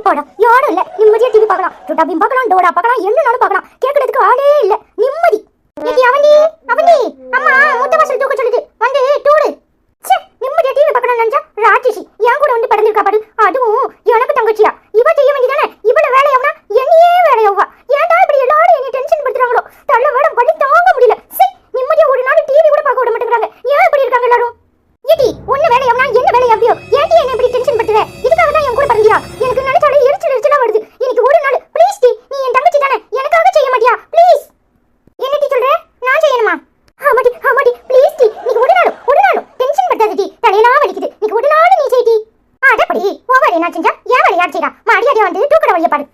அப்பாடா யாரும் இல்ல, நிம்மதியா டிவி பார்க்கலாம், டுட்டா பீம் பார்க்கலாம், டோரா பார்க்கலாம், என்னனாலும் பார்க்கலாம். கேட்கறதுக்கு ஆளே இல்ல, நிம்மதி. ஏடி அவனி அவனி, அம்மா முத்த வாசல் தூக்க சொல்லுது, வந்து டூடு. ச்சே, நிம்மதியா டிவி பார்க்கணும் நினைச்சா ராட்சசி என் கூட வந்து பறந்திருக்கா பாரு. அதுவும் எனக்கு தங்கச்சியா, இவ செய்ய வேண்டியதானே. இவ்வளவு வேலையாவனா என்னையே வேலையாவா? ஏன்டா இப்படி எல்லாரும் என்னை டென்ஷன் படுத்துறாங்களோ? தள்ள வேட வழி தாங்க முடியல. சரி, நிம்மதியா ஒரு நாள் டிவி கூட பார்க்க விட மாட்டேங்கிறாங்க. ஏன் இப்படி இருக்காங்க எல்லாரும்? ஏடி ஒண்ணு வேலையாவனா என்ன வேலையாவியோ? ஏன்டி என்ன இப்படி டென்ஷன் படுத்துற? இதுக்காக தான் என் கூட பறந்தியா? எனக்கு நினைச்சாலே எரிச்சலா வருது. எனக்கு ஒரு நாள் ப்ளீஸ் டி, நீ என் தங்கச்சி தானே, எனக்காக செய்ய மாட்டியா ப்ளீஸ்? என்ன டி சொல்ற? நான் செய்யணுமா? ஆமாடி ப்ளீஸ் டி, நீ ஒரு நாள் டென்ஷன் படுத்தாத டி, தலையெல்லாம் வலிக்குது. நீ ஒரு நாள் நீ செய்டி. அடப்படி ஓவர் என்ன செஞ்சா? ஏன் வேலை யார் செய்றா? மாடியாடியா வந்து தூக்கட வழிய பாரு.